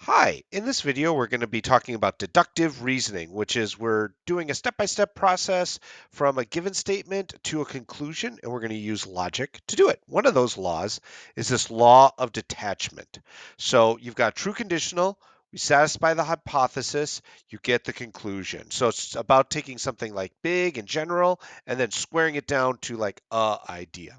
Hi, in this video we're going to be talking about deductive reasoning, which is we're doing a step-by-step process from a given statement to a conclusion, and we're going to use logic to do it. One of those laws is this law of detachment. So you've got true conditional, we satisfy the hypothesis, you get the conclusion. So it's about taking something like big and general and then squaring it down to like a idea.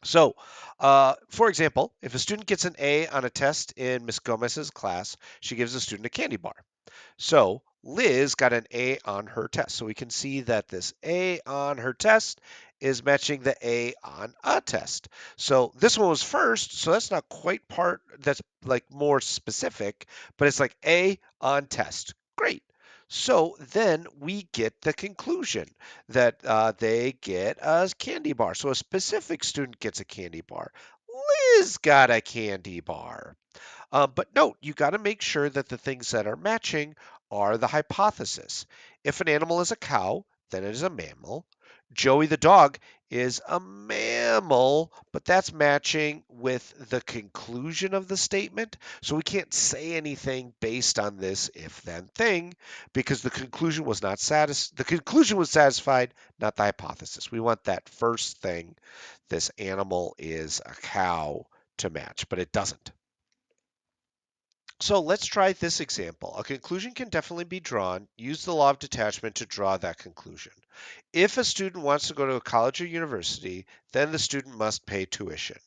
So, for example, if a student gets an A on a test in Miss Gomez's class, she gives the student a candy bar. So Liz got an A on her test. So we can see that this A on her test is matching the A on a test. So this one was first, so that's not quite that's like more specific, but it's like A on test. Great. So then we get the conclusion that they get a candy bar. So a specific student gets a candy bar. Liz got a candy bar. But note, you got to make sure that the things that are matching are the hypothesis. If an animal is a cow, then it is a mammal. Joey the dog is a mammal, but that's matching with the conclusion of the statement. So we can't say anything based on this if-then thing because the conclusion was not the conclusion was satisfied, not the hypothesis. We want that first thing, this animal is a cow, to match, but it doesn't. So let's try this example. A conclusion can definitely be drawn. Use the law of detachment to draw that conclusion. If a student wants to go to a college or university, then the student must pay tuition.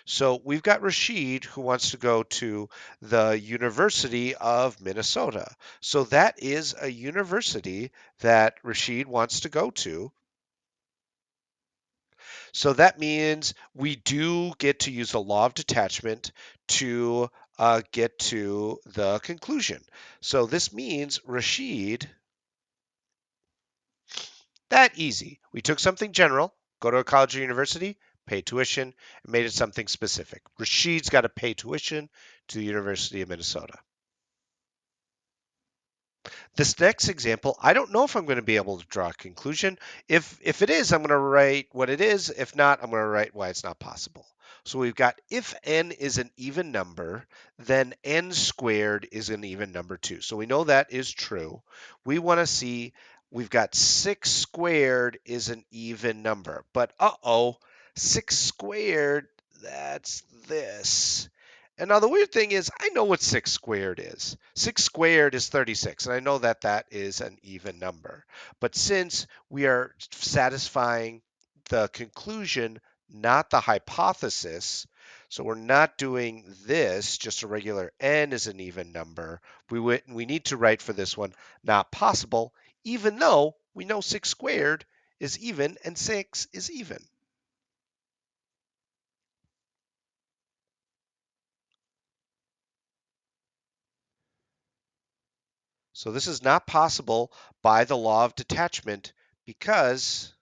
So we've got Rashid who wants to go to the University of Minnesota. So that is a university that Rashid wants to go to. So that means we do get to use the law of detachment to get to the conclusion. So this means Rashid, that easy. We took something general, go to a college or university, pay tuition, and made it something specific. Rashid's got to pay tuition to the University of Minnesota. This next example, I don't know if I'm going to be able to draw a conclusion. If it is, I'm going to write what it is. If not, I'm going to write why it's not possible. So we've got if n is an even number, then n squared is an even number too. So we know that is true. We want to see we've got 6 squared is an even number. But uh-oh, 6 squared, that's this. And now the weird thing is, I know what 6 squared is. 6 squared is 36, and I know that that is an even number. But since we are satisfying the conclusion, not the hypothesis, so we're not doing this, just a regular n is an even number, we need to write for this one not possible, even though we know 6 squared is even and 6 is even. So this is not possible by the law of detachment because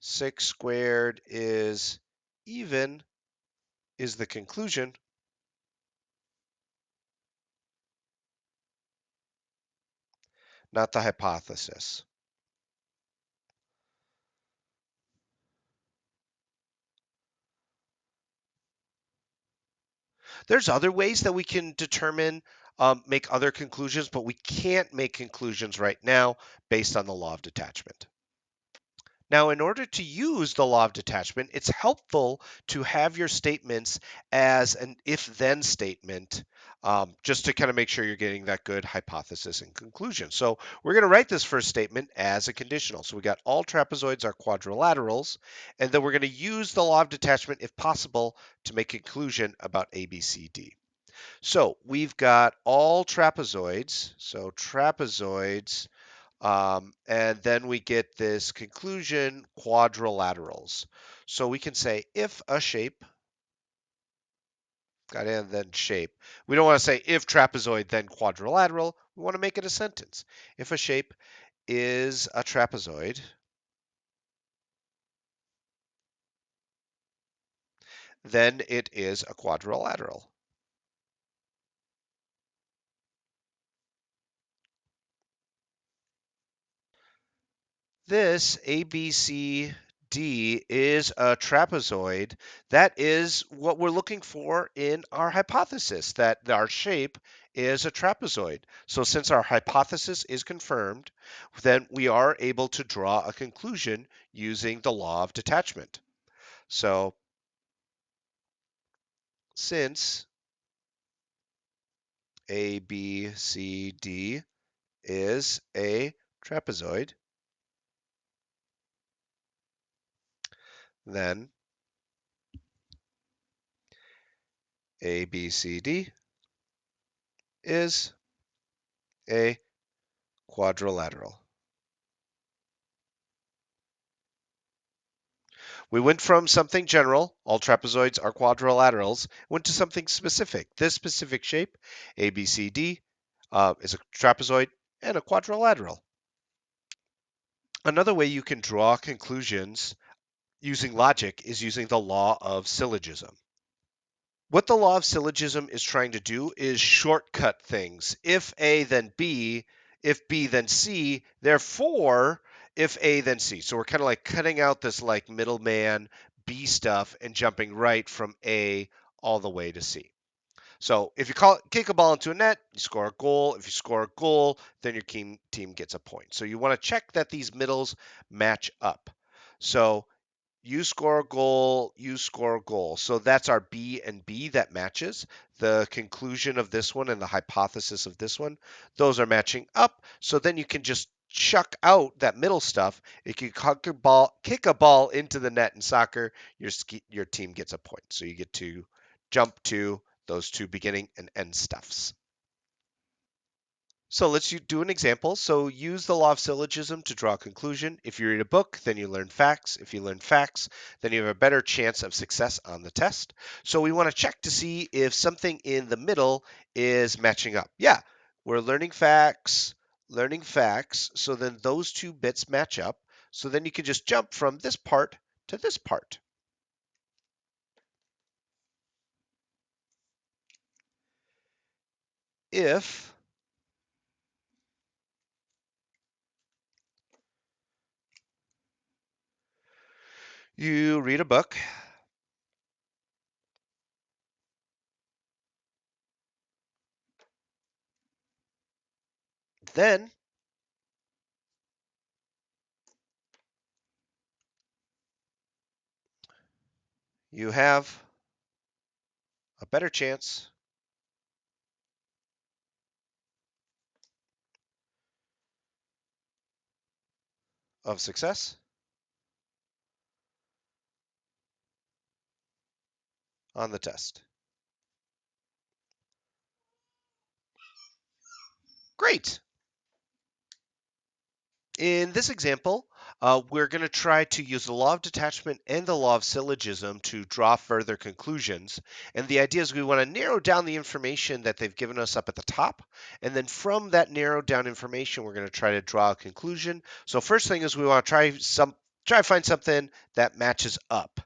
6 squared is even is the conclusion, not the hypothesis. There's other ways that we can determine, make other conclusions, but we can't make conclusions right now based on the law of detachment. Now, in order to use the law of detachment, it's helpful to have your statements as an if-then statement, just to kind of make sure you're getting that good hypothesis and conclusion. So we're going to write this first statement as a conditional. So we got all trapezoids are quadrilaterals, and then we're going to use the law of detachment, if possible, to make a conclusion about A, B, C, D. So we've got all trapezoids. So trapezoids and then we get this conclusion, quadrilaterals. So we can say if a shape, got and then shape. We don't want to say if trapezoid, then quadrilateral. We want to make it a sentence. If a shape is a trapezoid, then it is a quadrilateral. This ABCD D is a trapezoid, that is what we're looking for in our hypothesis, that our shape is a trapezoid. So since our hypothesis is confirmed, then we are able to draw a conclusion using the law of detachment. So since A, B, C, D is a trapezoid, then A, B, C, D is a quadrilateral. We went from something general, all trapezoids are quadrilaterals, went to something specific. This specific shape, ABCD, is a trapezoid and a quadrilateral. Another way you can draw conclusions using logic is using the law of syllogism. What the law of syllogism is trying to do is shortcut things. If A, then B. If B, then C. Therefore, if A, then C. So we're kind of like cutting out this like middleman B stuff and jumping right from A all the way to C. So if you kick a ball into a net, you score a goal. If you score a goal, then your team gets a point. So you want to check that these middles match up. So you score a goal, you score a goal. So that's our B and B that matches. The conclusion of this one and the hypothesis of this one, those are matching up. So then you can just chuck out that middle stuff. If you kick a ball into the net in soccer, your team gets a point. So you get to jump to those two beginning and end stuffs. So let's do an example. So use the law of syllogism to draw a conclusion. If you read a book, then you learn facts. If you learn facts, then you have a better chance of success on the test. So we want to check to see if something in the middle is matching up. Yeah, we're learning facts, learning facts. So then those two bits match up. So then you can just jump from this part to this part. If you read a book, then you have a better chance of success on the test. Great. In this example, we're going to try to use the law of detachment and the law of syllogism to draw further conclusions. And the idea is we want to narrow down the information that they've given us up at the top. And then from that narrowed down information, we're going to try to draw a conclusion. So first thing is we want to try to find something that matches up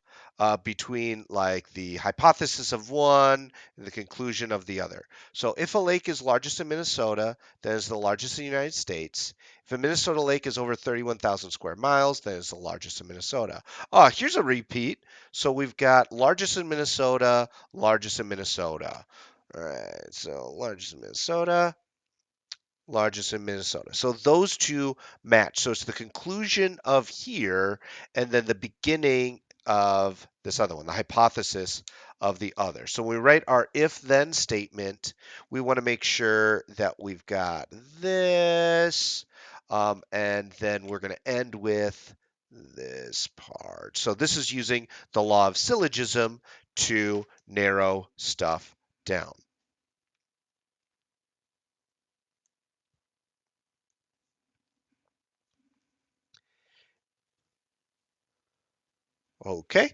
between like the hypothesis of one and the conclusion of the other. So if a lake is largest in Minnesota, then it's the largest in the United States. If a Minnesota lake is over 31,000 square miles, then it's the largest in Minnesota. Oh, here's a repeat. So we've got largest in Minnesota, largest in Minnesota. All right, so largest in Minnesota, largest in Minnesota. So those two match. So it's the conclusion of here and then the beginning of this other one, the hypothesis of the other. So when we write our if then statement, we want to make sure that we've got this, and then we're going to end with this part. So this is using the law of syllogism to narrow stuff down. Okay.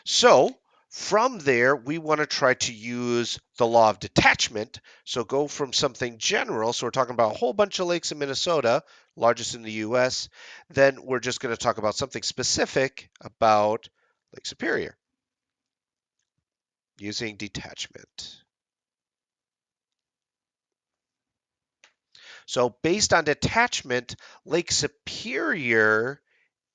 So from there, we want to try to use the law of detachment. So go from something general. So we're talking about a whole bunch of lakes in Minnesota, largest in the US. Then we're just going to talk about something specific about Lake Superior using detachment. So based on detachment, Lake Superior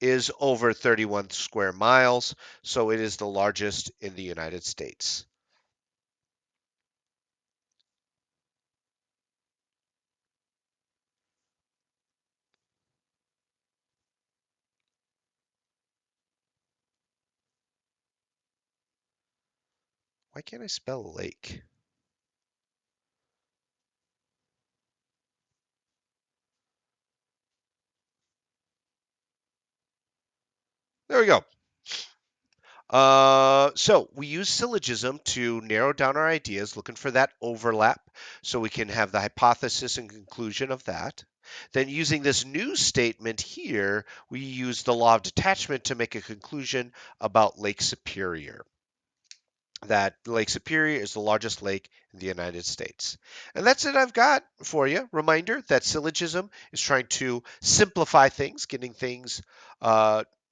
is over 31 square miles, so it is the largest in the United States. Why can't I spell lake? There we go. So we use syllogism to narrow down our ideas, looking for that overlap so we can have the hypothesis and conclusion of that. Then using this new statement here, we use the law of detachment to make a conclusion about Lake Superior. That Lake Superior is the largest lake in the United States. And that's it I've got for you. Reminder that syllogism is trying to simplify things, getting things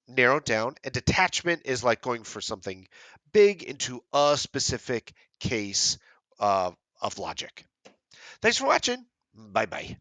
narrowed down, and detachment is like going for something big into a specific case of logic. Thanks for watching. Bye bye.